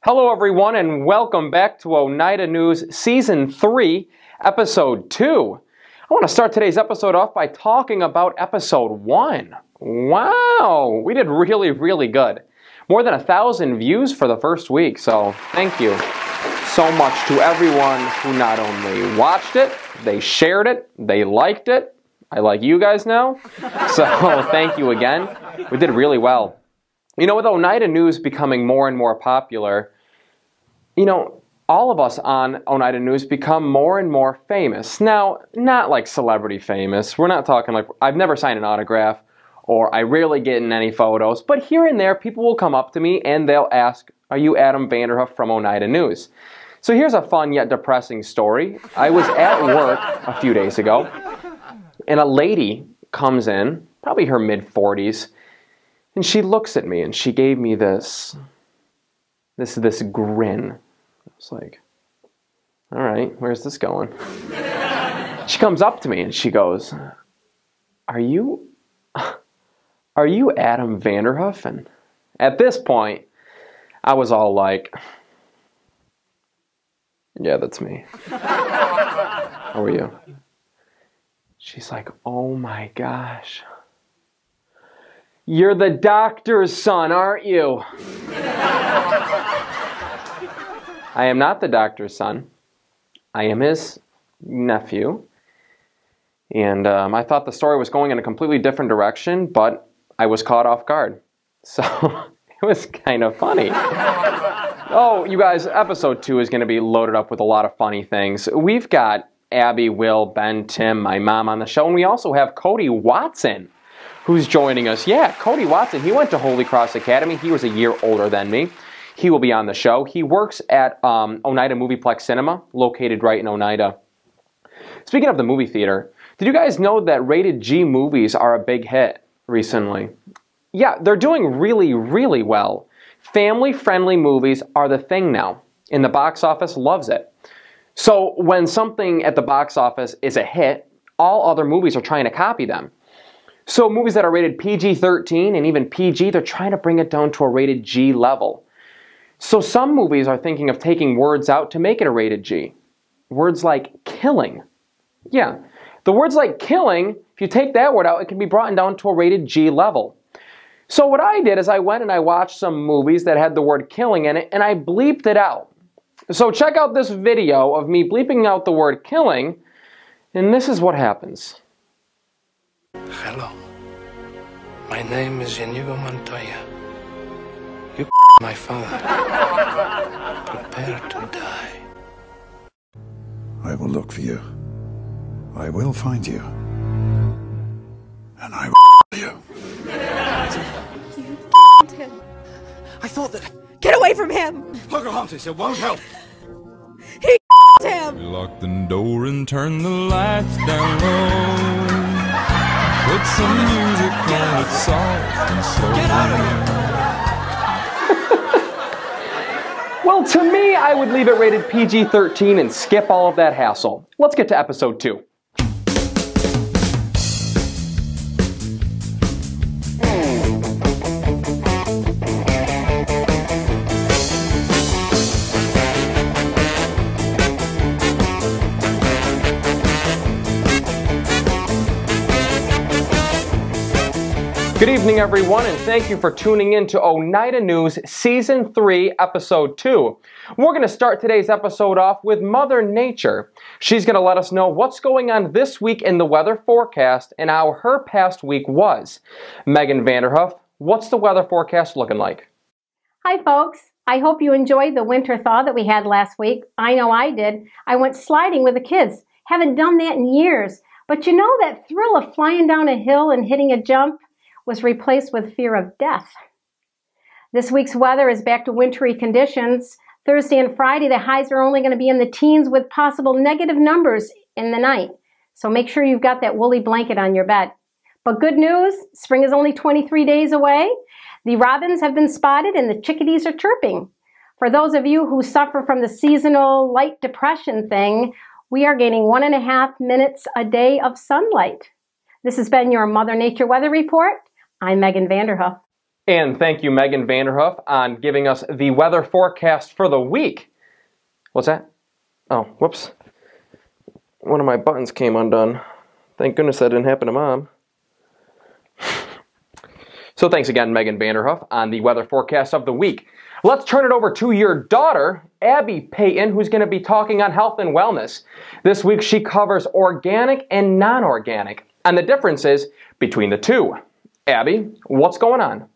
Hello everyone and welcome back to Oneida News Season 3, Episode 2. I want to start today's episode off by talking about Episode 1. Wow, we did really good. More than 1,000 views for the first week, so thank you so much to everyone who not only watched it, they shared it, they liked it. I like you guys now, so thank you again. We did really well. You know, with Oneida News becoming more and more popular, all of us on Oneida News become more and more famous. Now, not like celebrity famous. We're not talking like, I've never signed an autograph, or I rarely get in any photos, but here and there people will come up to me and they'll ask, are you Adam Vanderhoof from Oneida News? So here's a fun yet depressing story. I was at work a few days ago, and a lady comes in, probably her mid-40s, and she looks at me and she gave me this grin. I was like, all right, where's this going? She comes up to me and she goes, Are you Adam Vanderhoof? And at this point, I was all like, yeah, that's me. How are you? She's like, oh my gosh. You're the doctor's son, aren't you? I am not the doctor's son. I am his nephew. And I thought the story was going in a completely different direction, but I was caught off guard. So it was kind of funny. Oh, you guys, episode 2 is going to be loaded up with a lot of funny things. We've got Abby, Will, Ben, Tim, my mom on the show, and we also have Cody Watson, who's joining us. Yeah, Cody Watson, he went to Holy Cross Academy. He was a year older than me. He will be on the show. He works at Oneida Movieplex Cinema, located right in Oneida. Speaking of the movie theater, did you guys know that rated G movies are a big hit recently? Yeah, they're doing really well. Family-friendly movies are the thing now, and the box office loves it. So when something at the box office is a hit, all other movies are trying to copy them. So movies that are rated PG-13 and even PG, they're trying to bring it down to a rated G level. So some movies are thinking of taking words out to make it a rated G. Words like killing. Yeah, the words like killing, if you take that word out, it can be brought down to a rated G level. So what I did is I went and I watched some movies that had the word killing in it, and I bleeped it out. So check out this video of me bleeping out the word killing, and this is what happens. Hello. My name is Inigo Montoya. You my father. Prepare to die. I will look for you. I will find you. And I will you. You him. I thought that... Get away from him! Pocahontas, it won't help. He him! Lock the door and turn the lights down low. Put some music on it soft and slow. Get out of here! Well, to me, I would leave it rated PG-13 and skip all of that hassle. Let's get to episode 2. Good evening, everyone, and thank you for tuning in to Oneida News Season 3, Episode 2. We're going to start today's episode off with Mother Nature. She's going to let us know what's going on this week in the weather forecast and how her past week was. Megan Vanderhoof, what's the weather forecast looking like? Hi, folks. I hope you enjoyed the winter thaw that we had last week. I know I did. I went sliding with the kids. Haven't done that in years. But you know that thrill of flying down a hill and hitting a jump was replaced with fear of death. This week's weather is back to wintry conditions. Thursday and Friday, the highs are only going to be in the teens with possible negative numbers in the night. So make sure you've got that woolly blanket on your bed. But good news, spring is only 23 days away. The robins have been spotted and the chickadees are chirping. For those of you who suffer from the seasonal light depression thing, we are gaining 1.5 minutes a day of sunlight. This has been your Mother Nature Weather Report. I'm Megan Vanderhoof. And thank you, Megan Vanderhoof, on giving us the weather forecast for the week. What's that? Oh, whoops. One of my buttons came undone. Thank goodness that didn't happen to Mom. So thanks again, Megan Vanderhoof, on the weather forecast of the week. Let's turn it over to your daughter, Abby Payton, who's going to be talking on health and wellness. This week she covers organic and non-organic and the differences between the two. Abby, what's going on?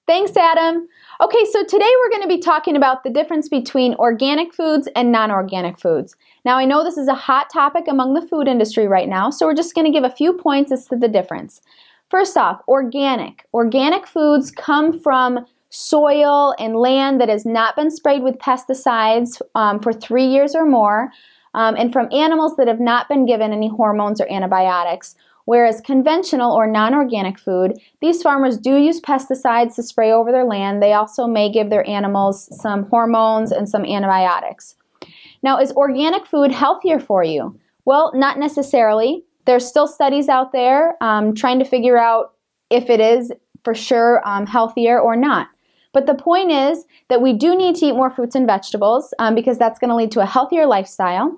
Thanks, Adam. Okay, so today we're going to be talking about the difference between organic foods and non-organic foods. Now, I know this is a hot topic among the food industry right now, so we're just going to give a few points as to the difference. First off, organic. Organic foods come from soil and land that has not been sprayed with pesticides for 3 years or more, and from animals that have not been given any hormones or antibiotics. Whereas conventional or non-organic food, these farmers do use pesticides to spray over their land. They also may give their animals some hormones and some antibiotics. Now, is organic food healthier for you? Well, not necessarily. There's still studies out there trying to figure out if it is for sure healthier or not. But the point is that we do need to eat more fruits and vegetables because that's going to lead to a healthier lifestyle.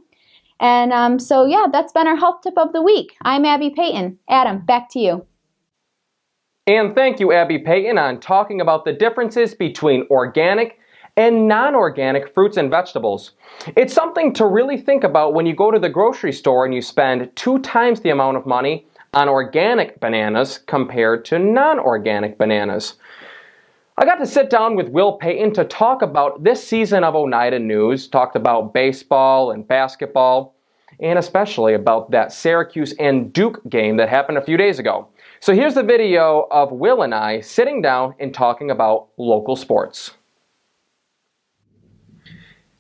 And so, yeah, that's been our health tip of the week. I'm Abby Payton. Adam, back to you. And thank you, Abby Payton, on talking about the differences between organic and non-organic fruits and vegetables. It's something to really think about when you go to the grocery store and you spend 2 times the amount of money on organic bananas compared to non-organic bananas. I got to sit down with Will Payton to talk about this season of Oneida News, talked about baseball and basketball, and especially about that Syracuse and Duke game that happened a few days ago. So here's the video of Will and I sitting down and talking about local sports.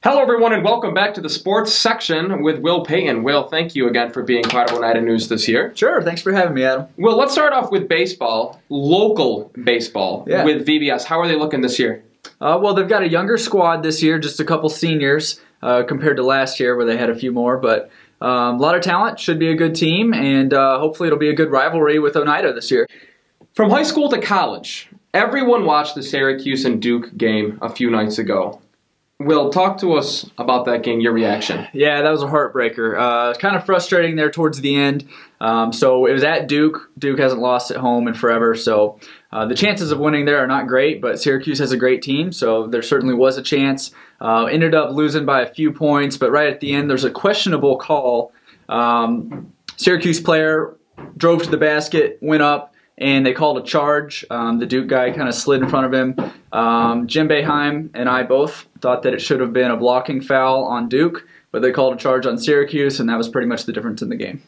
Hello everyone and welcome back to the sports section with Will Payton. Will, thank you again for being part of Oneida News this year. Sure, thanks for having me, Adam. Well, let's start off with baseball, local baseball with VBS. How are they looking this year? Well, they've got a younger squad this year, just a couple seniors compared to last year where they had a few more, but a lot of talent, should be a good team, and hopefully it'll be a good rivalry with Oneida this year. From high school to college, everyone watched the Syracuse and Duke game a few nights ago. Will, talk to us about that game, your reaction. Yeah, that was a heartbreaker. It's kind of frustrating there towards the end. So it was at Duke. Duke hasn't lost at home in forever, so the chances of winning there are not great, but Syracuse has a great team, so there certainly was a chance. Ended up losing by a few points, but right at the end there's a questionable call. Syracuse player drove to the basket, went up, and they called a charge. The Duke guy kind of slid in front of him. Jim Boeheim and I both thought that it should have been a blocking foul on Duke, but they called a charge on Syracuse, and that was pretty much the difference in the game.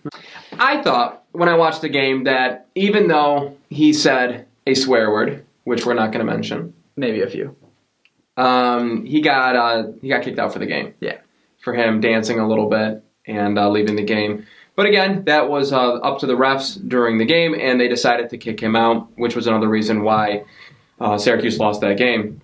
I thought, when I watched the game, that even though he said a swear word, which we're not going to mention. Maybe a few. He got kicked out for the game. Yeah. For him dancing a little bit and leaving the game. But again, that was up to the refs during the game, and they decided to kick him out, which was another reason why Syracuse lost that game.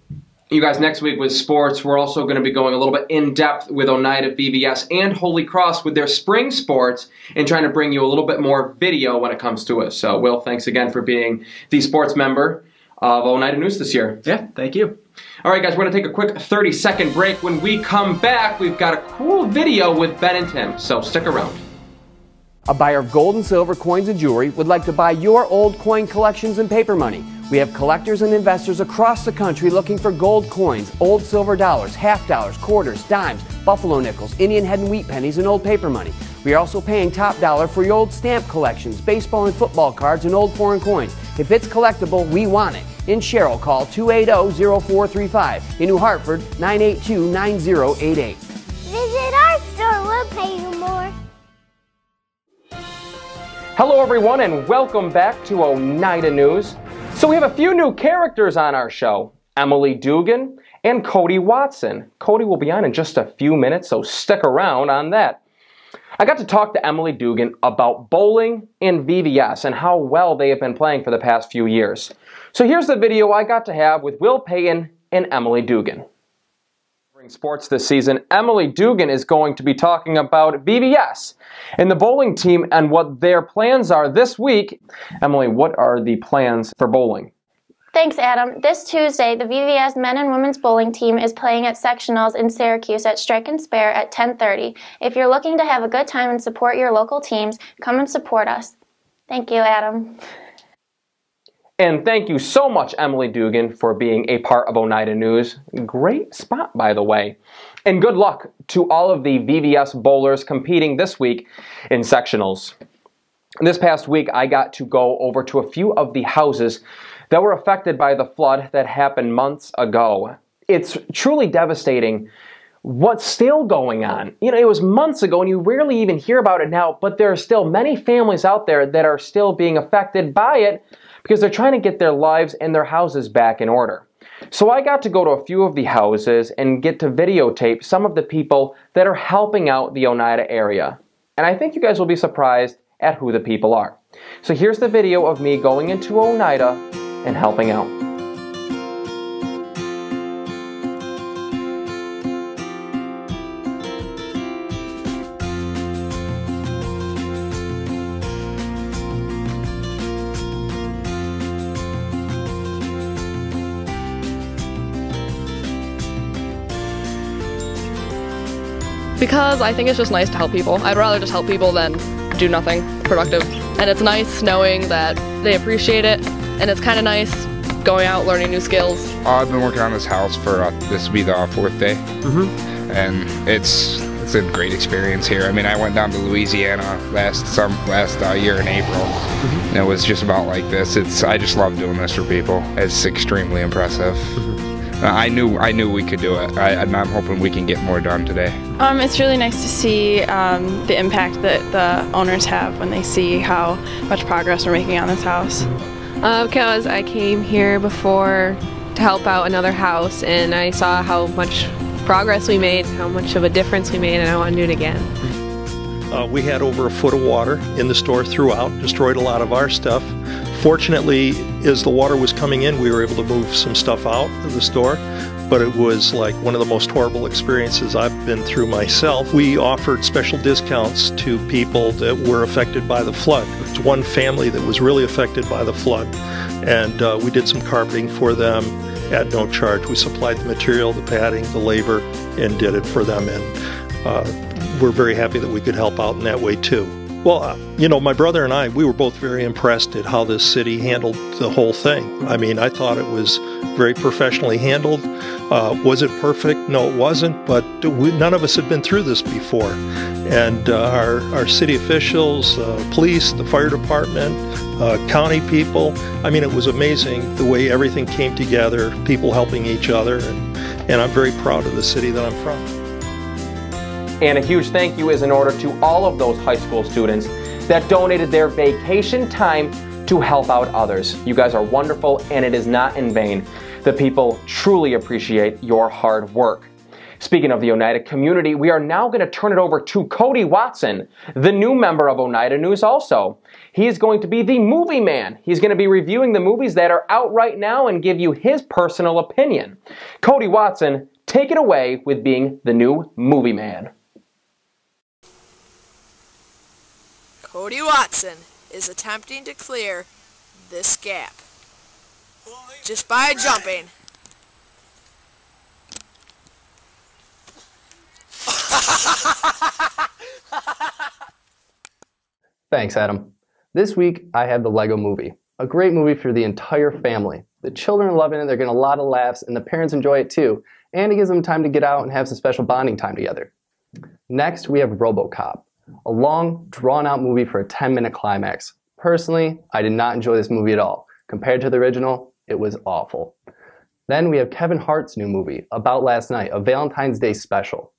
You guys, next week with sports, we're also going to be going a little bit in-depth with Oneida, VBS, and Holy Cross with their spring sports and trying to bring you a little bit more video when it comes to it. So, Will, thanks again for being the sports member of Oneida News this year. Yeah, thank you. All right, guys, we're going to take a quick 30-second break. When we come back, we've got a cool video with Ben and Tim, so stick around. A buyer of gold and silver coins and jewelry would like to buy your old coin collections and paper money. We have collectors and investors across the country looking for gold coins, old silver dollars, half dollars, quarters, dimes, buffalo nickels, Indian head and wheat pennies, and old paper money. We are also paying top dollar for your old stamp collections, baseball and football cards, and old foreign coins. If it's collectible, we want it. In Sherrill, call 280-0435. In New Hartford, 982-9088. Visit our store, we'll pay you more. Hello everyone and welcome back to Oneida News. So we have a few new characters on our show, Emily Dugan and Cody Watson. Cody will be on in just a few minutes, so stick around on that. I got to talk to Emily Dugan about bowling and VBS and how well they have been playing for the past few years. So here's the video I got to have with Will Payton and Emily Dugan. Sports this season, Emily Dugan is going to be talking about VVS and the bowling team and what their plans are this week. Emily, what are the plans for bowling? Thanks, Adam. This Tuesday, the VVS men and women's bowling team is playing at sectionals in Syracuse at Strike and Spare at 10:30. If you're looking to have a good time and support your local teams, come and support us. Thank you, Adam. And thank you so much, Emily Dugan, for being a part of Oneida News. Great spot, by the way. And good luck to all of the VVS bowlers competing this week in sectionals. This past week, I got to go over to a few of the houses that were affected by the flood that happened months ago. It's truly devastating what's still going on. You know, it was months ago and you rarely even hear about it now, but there are still many families out there that are still being affected by it because they're trying to get their lives and their houses back in order. So I got to go to a few of the houses and get to videotape some of the people that are helping out the Oneida area. And I think you guys will be surprised at who the people are. So here's the video of me going into Oneida and helping out. Because I think it's just nice to help people. I'd rather just help people than do nothing productive. And it's nice knowing that they appreciate it, and it's kind of nice going out, learning new skills. I've been working on this house for, this will be the fourth day. And it's a great experience here. I mean, I went down to Louisiana last year in April, and it was just about like this. I just love doing this for people. It's extremely impressive. I knew we could do it. I'm hoping we can get more done today. It's really nice to see the impact that the owners have when they see how much progress we're making on this house. Because I came here before to help out another house, and I saw how much progress we made, how much of a difference we made, and I want to do it again. We had over a foot of water in the store throughout, destroyed a lot of our stuff. Fortunately, as the water was coming in, we were able to move some stuff out of the store, but it was like one of the most horrible experiences I've been through myself. We offered special discounts to people that were affected by the flood. It's one family that was really affected by the flood, and we did some carpeting for them at no charge. We supplied the material, the padding, the labor, and did it for them, and we're very happy that we could help out in that way too. Well, you know, my brother and I, we were both very impressed at how this city handled the whole thing. I mean, I thought it was very professionally handled. Was it perfect? No, it wasn't, but none of us had been through this before. And our city officials, police, the fire department, county people, I mean, it was amazing the way everything came together, people helping each other, and I'm very proud of the city that I'm from. And a huge thank you is in order to all of those high school students that donated their vacation time to help out others. You guys are wonderful, and it is not in vain. The people truly appreciate your hard work. Speaking of the Oneida community, we are now going to turn it over to Cody Watson, the new member of Oneida News also. He is going to be the movie man. He's going to be reviewing the movies that are out right now and give you his personal opinion. Cody Watson, take it away with being the new movie man. Cody Watson is attempting to clear this gap just by jumping. Thanks, Adam. This week, I have the Lego Movie, a great movie for the entire family. The children are loving it, they're getting a lot of laughs, and the parents enjoy it too, and it gives them time to get out and have some special bonding time together. Next, we have RoboCop, a long, drawn-out movie for a 10-minute climax. Personally, I did not enjoy this movie at all. Compared to the original, it was awful. Then we have Kevin Hart's new movie, About Last Night, a Valentine's Day special.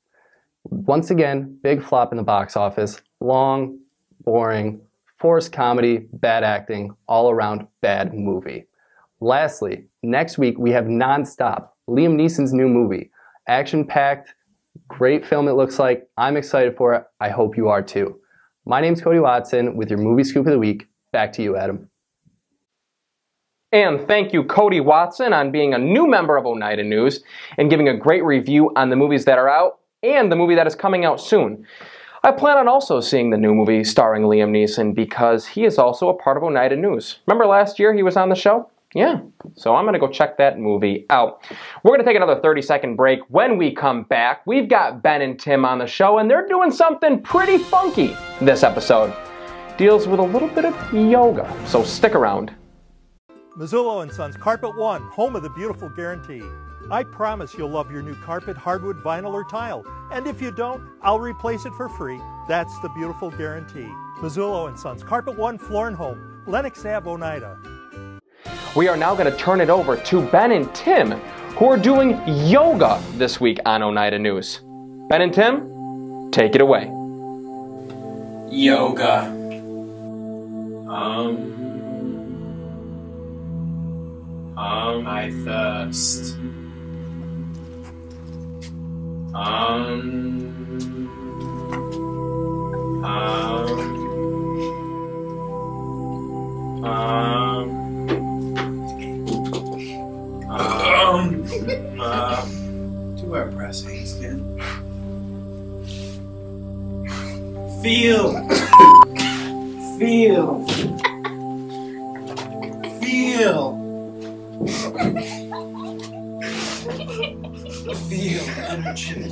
Once again, big flop in the box office, long, boring, forced comedy, bad acting, all around bad movie. Lastly, next week we have Nonstop, Liam Neeson's new movie. Action-packed, great film it looks like. I'm excited for it. I hope you are too. My name's Cody Watson with your Movie Scoop of the Week. Back to you, Adam. And thank you, Cody Watson, on being a new member of Oneida News and giving a great review on the movies that are out and the movie that is coming out soon. I plan on also seeing the new movie starring Liam Neeson because he is also a part of Oneida News. Remember last year he was on the show? Yeah. So I'm going to go check that movie out. We're going to take another 30-second break. When we come back, we've got Ben and Tim on the show, and they're doing something pretty funky this episode. Deals with a little bit of yoga, so stick around. Mazzullo & Sons Carpet One, home of the beautiful guarantee. I promise you'll love your new carpet, hardwood, vinyl, or tile. And if you don't, I'll replace it for free. That's the beautiful guarantee. Mazzullo & Sons Carpet One, Floor and Home, Lenox Ave, Oneida. We are now going to turn it over to Ben and Tim, who are doing yoga this week on Oneida News. Ben and Tim, take it away. Yoga. I thirst. To our pressing skin. Feel. Feel. Feel. Feel energy.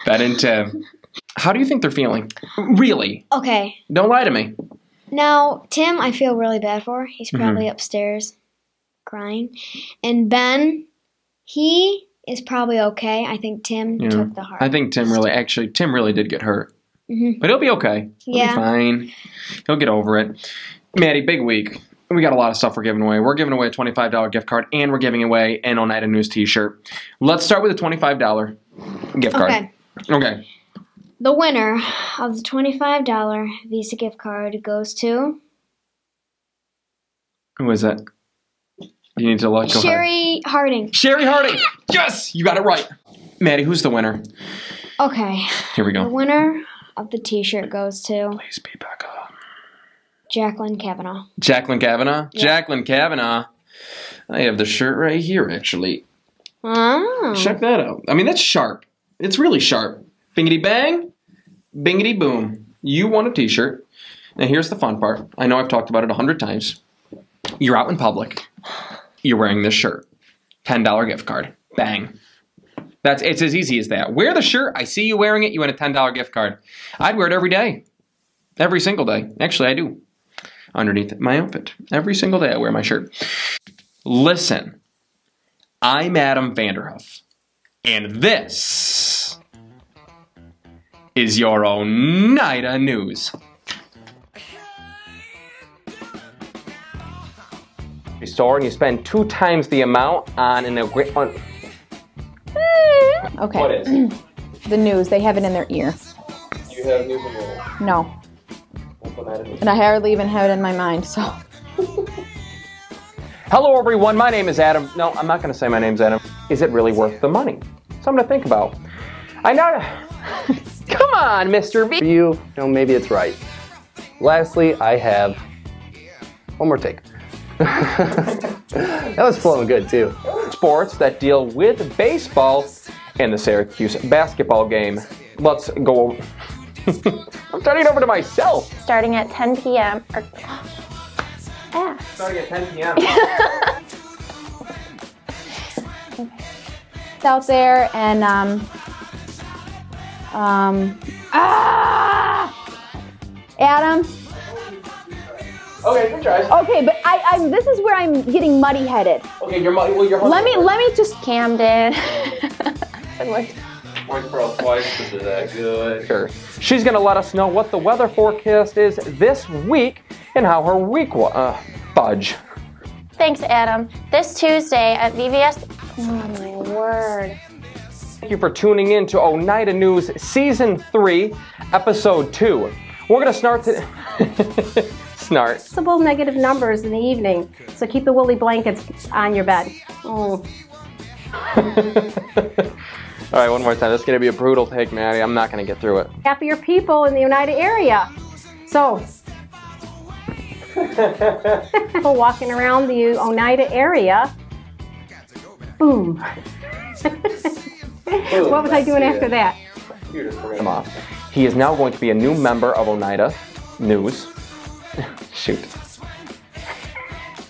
Ben and Tim, how do you think they're feeling? Really? Okay. Don't lie to me. Now, Tim, I feel really bad for. He's probably upstairs crying. And Ben, he is probably okay. I think Tim took the hardest. I think Tim really did get hurt. But he'll be okay. He'll be fine. He'll get over it. Maddie, big week. We got a lot of stuff we're giving away. We're giving away a $25 gift card, and we're giving away an Oneida News t-shirt. Let's start with a $25 gift card. Okay. The winner of the $25 Visa gift card goes to... Who is it? You need to look. Sherry Harding. Sherry Harding! Yes! You got it right. Maddie, who's the winner? Okay. Here we go. The winner of the t-shirt goes to... Please be Becca. Jacqueline Kavanaugh. Jacqueline Kavanaugh? Yeah. Jacqueline Kavanaugh. I have the shirt right here, actually. Oh. Check that out. I mean, that's sharp. It's really sharp. Bingity bang, bingity boom. You won a t-shirt. Now here's the fun part. I know I've talked about it 100 times. You're out in public. You're wearing this shirt. $10 gift card. Bang. It's as easy as that. Wear the shirt. I see you wearing it. You win a $10 gift card. I'd wear it every day. Every single day. Actually, I do. Underneath my outfit. Every single day I wear my shirt. Listen. I'm Adam Vanderhoof. And this is your Oneida News. Store and you spend 2 times the amount on an Okay. What is? The news. They have it in their ear. You have news in your ear? No. And I hardly even have it in my mind, so. Hello, everyone. My name is Adam. No, I'm not going to say my name's Adam. Is it really worth the money? Something to think about. I know. Come on, Mr. V. For you, maybe it's right. Lastly, I have one more take. That was flowing good, too. Sports that deal with baseball and the Syracuse basketball game. Let's go. I'm turning it over to myself. Starting at 10 p.m. Starting at 10 p.m. It's out there and Adam. Okay, good try. Okay, but this is where I'm getting muddy-headed. Okay, you're muddy. Well, you're. Let me just Camden. Morrisville twice. Is that good? Sure. She's gonna let us know what the weather forecast is this week and how her week fudge. Thanks, Adam. This Tuesday at VVS. Oh my word. Thank you for tuning in to Oneida News Season 3, Episode 2. We're gonna start to. Possible negative numbers in the evening, so keep the woolly blankets on your bed. Oh. All right, one more time. This is going to be a brutal take, Maddie. I'm not going to get through it. Happier people in the Oneida area. So, people walking around the Oneida area. Boom. What was I doing after that? You just forgot him off. He is now going to be a new member of Oneida News. Shoot.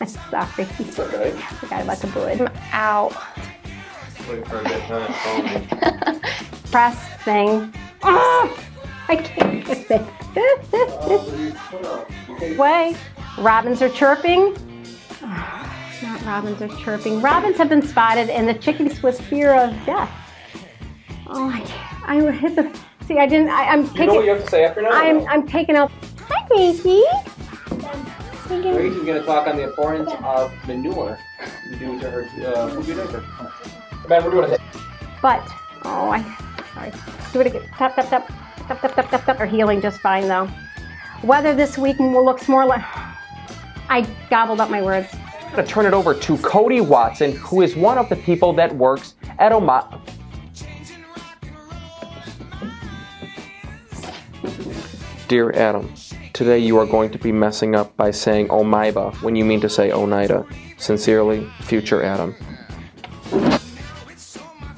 Sorry. It's okay. Forgot about the wood. I'm out. Waiting for a good time. Press thing. Oh, I can't get it. Way. Robins are chirping. Oh, not robins are chirping. Robins have been spotted in the chickadees with fear of death. Oh, I hit the. See, I didn't. I'm taking. You know what you have to say after now? I'm taking out. Hi, Gracie. Gracie's going to talk on the importance of manure due to her poopy diaper. Man, we're doing it. But, sorry. Do it again. Tap, tap, tap. Tap, tap, tap, tap, tap. Are healing just fine, though. Weather this week looks more like... I gobbled up my words. I'm going to turn it over to Cody Watson, who is one of the people that works at Oneida. Dear Adam, today you are going to be messing up by saying Oneida when you mean to say Oneida. Sincerely, future Adam.